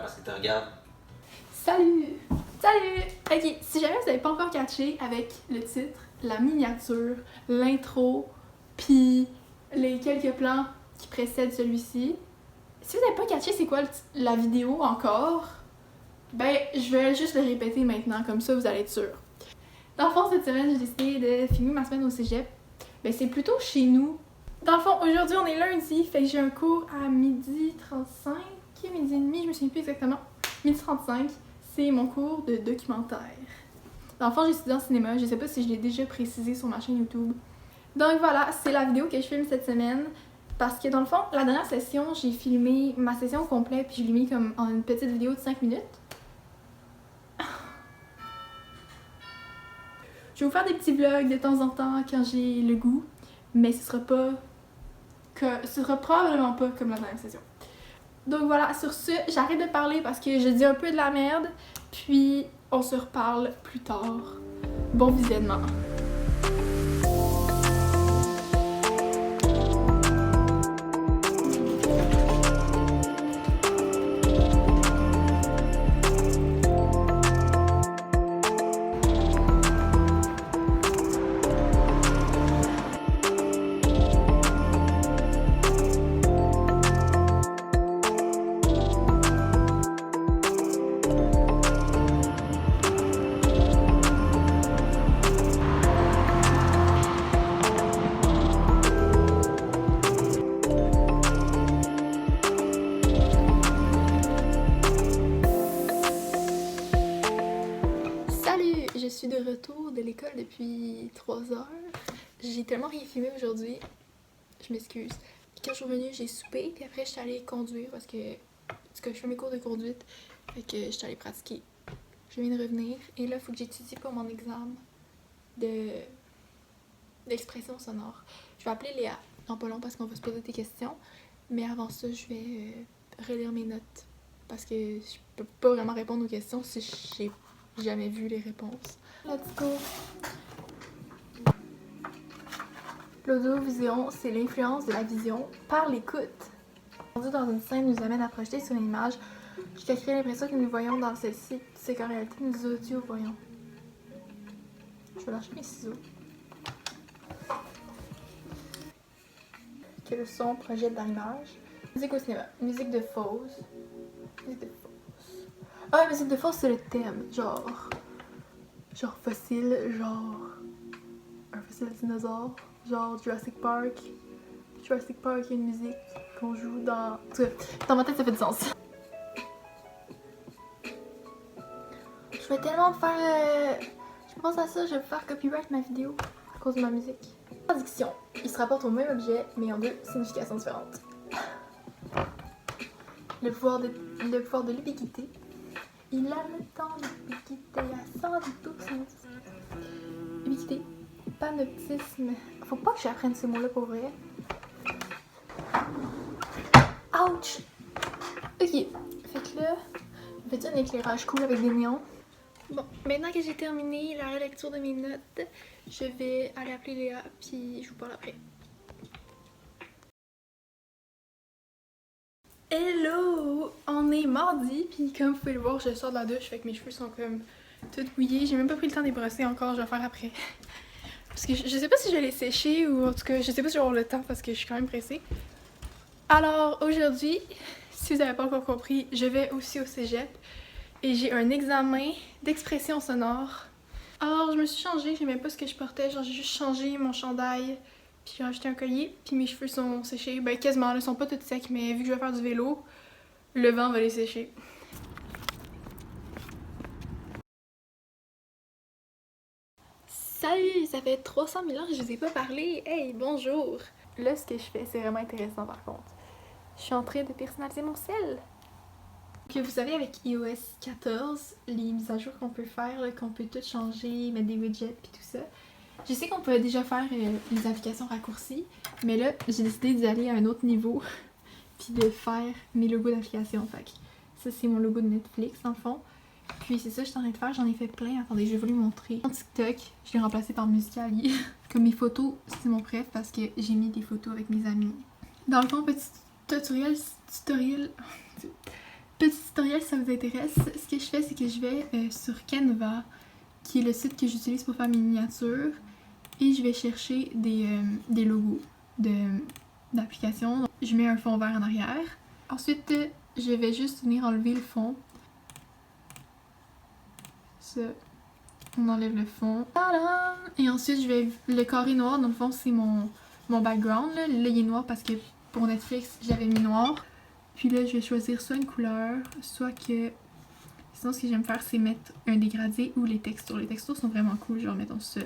parce que tu regardes. Salut! Salut! Ok, si jamais vous n'avez pas encore catché avec le titre, la miniature, l'intro, puis les quelques plans qui précèdent celui-ci, si vous n'avez pas catché c'est quoi la vidéo encore, ben je vais juste le répéter maintenant, comme ça vous allez être sûr. Dans le fond, cette semaine, j'ai décidé de filmer ma semaine au cégep. Ben c'est plutôt chez nous. Dans le fond, aujourd'hui on est lundi, fait que j'ai un cours à 12h35, midi et demi, je me souviens plus exactement. 12h35, c'est mon cours de documentaire. Dans le fond, j'ai étudié en cinéma, je sais pas si je l'ai déjà précisé sur ma chaîne YouTube. Donc voilà, c'est la vidéo que je filme cette semaine. Parce que dans le fond, la dernière session, j'ai filmé ma session au complet, puis je l'ai mis comme en une petite vidéo de 5 minutes. Je vais vous faire des petits vlogs de temps en temps quand j'ai le goût, mais ce sera probablement pas comme la dernière session. Donc voilà, sur ce, j'arrête de parler parce que je dis un peu de la merde, puis on se reparle plus tard. Bon visionnement! Salut! Je suis de retour de l'école depuis 3 heures. J'ai tellement rien filmé aujourd'hui. Je m'excuse. Puis quand je suis revenue, j'ai soupé, puis après je suis allée conduire parce que je fais mes cours de conduite. Fait que je suis allée pratiquer. Je viens de revenir et là, il faut que j'étudie pour mon examen d'expression sonore. Je vais appeler Léa dans pas long parce qu'on va se poser des questions. Mais avant ça, je vais relire mes notes parce que je peux pas vraiment répondre aux questions si j'ai jamais vu les réponses. Let's go! L'audio-vision, c'est l'influence de la vision par l'écoute. Dans une scène nous amène à projeter sur une image jusqu'à créer l'impression que nous voyons dans celle-ci. C'est qu'en réalité, nous audio-voyons. Je vais lâcher mes ciseaux. Que le son projette dans l'image. Musique au cinéma. Musique de fausse. Musique de fausse. Ah, musique de fausse, c'est le thème. Genre fossile, genre un fossile dinosaure. Genre Jurassic Park. Jurassic Park, il y a une musique qu'on joue dans... Dans ma tête, ça fait du sens. Je vais tellement faire... Je pense à ça, je vais faire copyright ma vidéo à cause de ma musique. Traduction. Ils se rapportent au même objet, mais en deux significations différentes. Le pouvoir de l'ubiquité. Il a le temps d'ubiquité à 110%. Ubiquité. Panoptisme. Faut pas que j'apprenne ces mots-là pour vrai. Ouch! Ok. Fait que là, je vais un éclairage cool avec des néons. Bon, maintenant que j'ai terminé la lecture de mes notes, je vais aller appeler Léa, puis je vous parle après. Hello! On est mardi, puis comme vous pouvez le voir, je sors de la douche, fait que mes cheveux sont comme tout mouillés. J'ai même pas pris le temps de les brosser encore, je vais faire après. Parce que je sais pas si je vais les sécher ou en tout cas, je sais pas si je vais avoir le temps parce que je suis quand même pressée. Alors aujourd'hui, si vous n'avez pas encore compris, je vais aussi au cégep et j'ai un examen d'expression sonore. Alors je me suis changée, j'aimais pas ce que je portais, genre j'ai juste changé mon chandail, puis j'ai rajouté un collier, puis mes cheveux sont séchés, ben quasiment, ils sont pas tous secs, mais vu que je vais faire du vélo, le vent va les sécher. Salut, ça fait 300 000 ans que je vous ai pas parlé. Hey, bonjour! Là, ce que je fais, c'est vraiment intéressant par contre. Je suis en train de personnaliser mon sel. Que vous savez, avec iOS 14, les mises à jour qu'on peut faire, qu'on peut tout changer, mettre des widgets puis tout ça. Je sais qu'on pouvait déjà faire les applications raccourcies, mais là, j'ai décidé d'aller à un autre niveau puis de faire mes logos d'application. Fait que ça, c'est mon logo de Netflix, dans le fond. Puis c'est ça que je suis en train de faire, j'en ai fait plein. Attendez, je vais vous les montrer. Mon TikTok, je l'ai remplacé par Musical.ly. Comme mes photos, c'est mon préf parce que j'ai mis des photos avec mes amis. Dans le fond, petit tutoriel Petit tutoriel si ça vous intéresse, ce que je fais c'est que je vais sur Canva, qui est le site que j'utilise pour faire mes miniatures, et je vais chercher des logos d'applications. Je mets un fond vert en arrière. Ensuite, je vais juste venir enlever le fond. Ça, on enlève le fond. Tadam! Et ensuite, je vais le carré noir, dans le fond, c'est mon background. Là, il est noir parce que pour Netflix, j'avais mis noir. Puis là, je vais choisir soit une couleur, soit que... Sinon, ce que j'aime faire, c'est mettre un dégradé ou les textures. Les textures sont vraiment cool, genre mettons ça.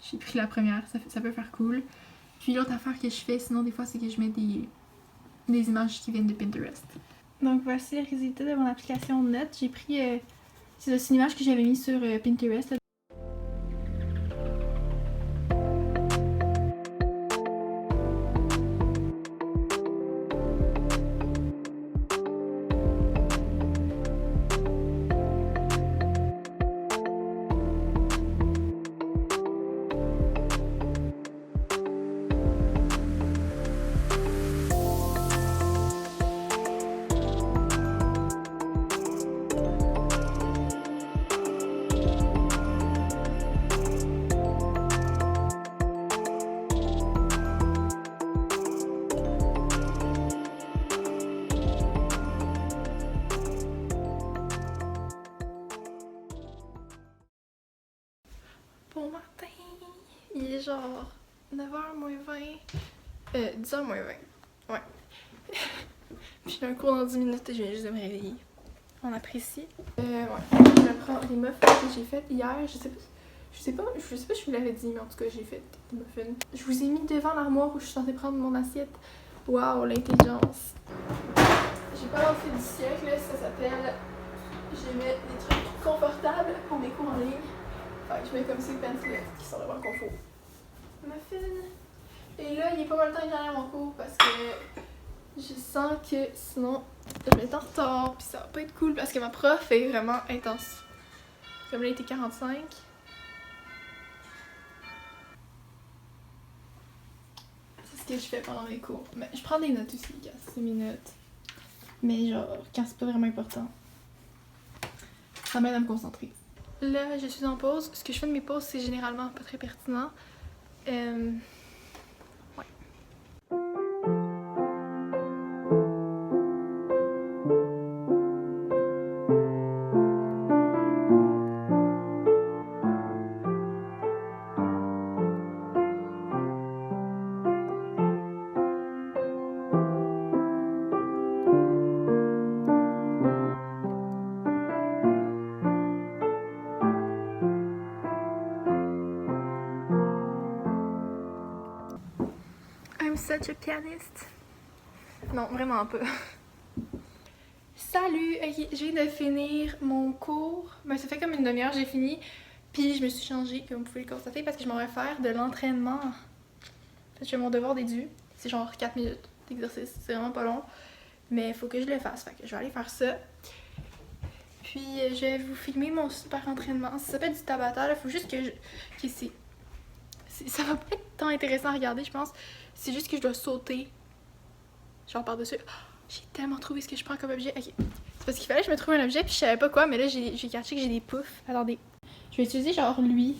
J'ai pris la première, ça peut faire cool. Puis l'autre affaire que je fais, sinon des fois, c'est que je mets des images qui viennent de Pinterest. Donc voici le résultat de mon application Notes. J'ai pris... c'est une image que j'avais mise sur Pinterest. Bon matin! Il est genre 9h moins 20. 10h moins 20. Ouais. Puis j'ai un cours dans 10 minutes et je viens juste de me réveiller. On apprécie. Ouais. Je prends les muffins que j'ai faites hier. Je sais pas si je vous l'avais dit, mais en tout cas, j'ai fait des muffins. Je vous ai mis devant l'armoire où je suis censée prendre mon assiette. Waouh, l'intelligence! J'ai pas lancé du siècle, ça s'appelle. Je mets des trucs confortables pour mes cours en ligne. Fait que je mets comme ces pants là qui sont vraiment confort. Muffin. Et là, il est pas mal le temps que j'arrive à mon cours parce que je sens que sinon je vais être en retard puis ça va pas être cool parce que ma prof est vraiment intense. Comme là, il était 45. C'est ce que je fais pendant mes cours. Mais je prends des notes aussi quand c'est mes notes. Mais genre, quand c'est pas vraiment important, ça m'aide à me concentrer. Là, je suis en pause. Ce que je fais de mes pauses, c'est généralement pas très pertinent. Ouais. I'm such a pianist. Non, vraiment pas. Salut! Ok, je viens de finir mon cours. Ben, ça fait comme une demi-heure j'ai fini. Puis je me suis changée, comme vous pouvez le constater, parce que je m'en vais faire de l'entraînement. En fait, je fais mon devoir déduit. C'est genre 4 minutes d'exercice. C'est vraiment pas long. Mais il faut que je le fasse. Fait que je vais aller faire ça. Puis je vais vous filmer mon super entraînement. Ça s'appelle du Tabata. Il faut juste que ça va pas être tant intéressant à regarder, je pense. C'est juste que je dois sauter. Genre par-dessus. Oh, j'ai tellement trouvé ce que je prends comme objet. Ok. C'est parce qu'il fallait que je me trouve un objet, puis je savais pas quoi, mais là j'ai catché que j'ai des poufs. Attendez. Je vais utiliser genre lui.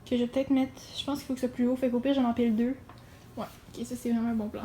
Que je vais peut-être mettre. Je pense qu'il faut que ce soit plus haut, fait qu'au pire j'en empile deux. Ouais, ok, ça c'est vraiment un bon plan.